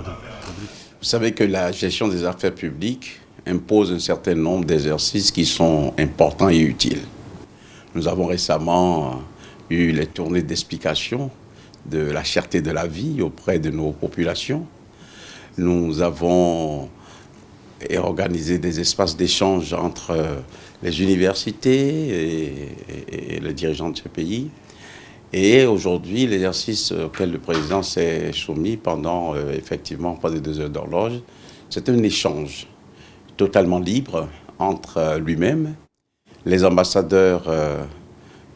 Vous savez que la gestion des affaires publiques impose un certain nombre d'exercices qui sont importants et utiles. Nous avons récemment eu les tournées d'explication de la cherté de la vie auprès de nos populations. Nous avons organisé des espaces d'échange entre les universités et les dirigeants de ce pays. Et aujourd'hui, l'exercice auquel le président s'est soumis pendant effectivement pas de 2 heures d'horloge, c'est un échange totalement libre entre lui-même, les ambassadeurs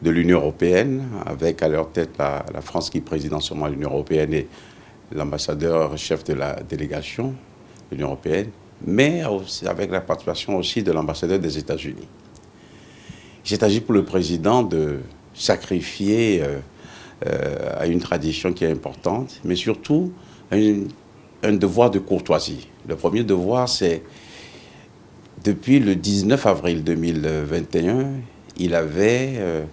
de l'Union européenne, avec à leur tête la France qui préside en ce moment l'Union européenne et l'ambassadeur chef de la délégation de l'Union européenne, mais aussi avec la participation aussi de l'ambassadeur des États-Unis. Il s'est agi pour le président de sacrifier à une tradition qui est importante, mais surtout un devoir de courtoisie. Le premier devoir, c'est depuis le 19 avril 2021, il avait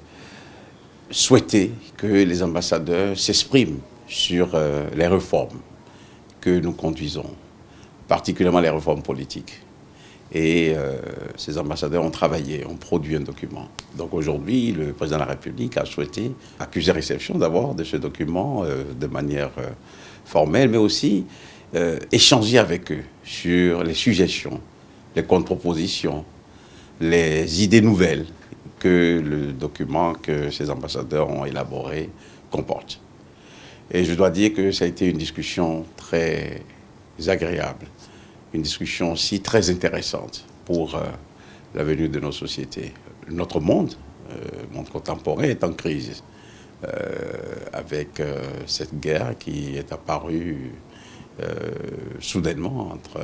souhaité que les ambassadeurs s'expriment sur les réformes que nous conduisons, particulièrement les réformes politiques. Et ces ambassadeurs ont travaillé, ont produit un document. Donc aujourd'hui, le président de la République a souhaité accuser réception d'abord de ce document de manière formelle, mais aussi échanger avec eux sur les suggestions, les contre-propositions, les idées nouvelles que le document que ces ambassadeurs ont élaboré comporte. Et je dois dire que ça a été une discussion très agréable. Une discussion aussi très intéressante pour l'avenir de nos sociétés. Notre monde, le monde contemporain, est en crise avec cette guerre qui est apparue soudainement entre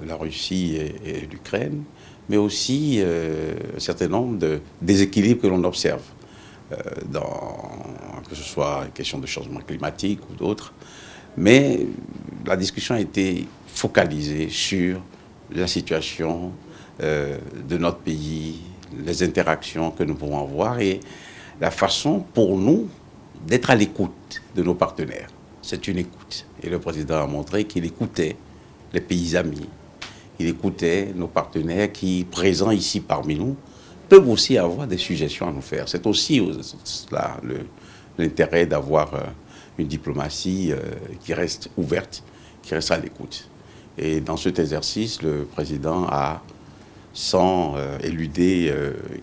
la Russie et l'Ukraine, mais aussi un certain nombre de déséquilibres que l'on observe, que ce soit une question de changement climatique ou d'autres. Mais la discussion a été focalisée sur la situation de notre pays, les interactions que nous pouvons avoir et la façon pour nous d'être à l'écoute de nos partenaires. C'est une écoute. Et le président a montré qu'il écoutait les pays amis, il écoutait nos partenaires qui, présents ici parmi nous, peuvent aussi avoir des suggestions à nous faire. C'est aussi là l'intérêt d'avoir une diplomatie qui reste ouverte, qui reste à l'écoute. Et dans cet exercice, le président a, sans éluder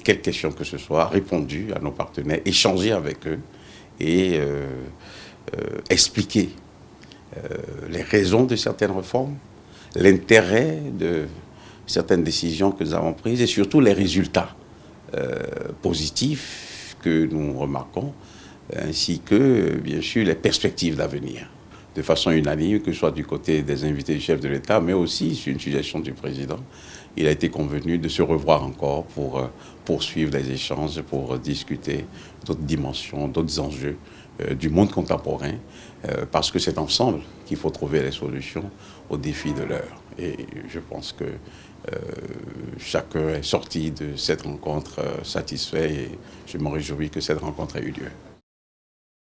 quelle question que ce soit, répondu à nos partenaires, échangé avec eux et expliqué les raisons de certaines réformes, l'intérêt de certaines décisions que nous avons prises et surtout les résultats positifs que nous remarquons, ainsi que, bien sûr, les perspectives d'avenir. De façon unanime, que ce soit du côté des invités du chef de l'État, mais aussi sur une suggestion du président, il a été convenu de se revoir encore pour poursuivre les échanges, pour discuter d'autres dimensions, d'autres enjeux du monde contemporain, parce que c'est ensemble qu'il faut trouver les solutions aux défis de l'heure. Et je pense que chacun est sorti de cette rencontre satisfait et je me réjouis que cette rencontre ait eu lieu.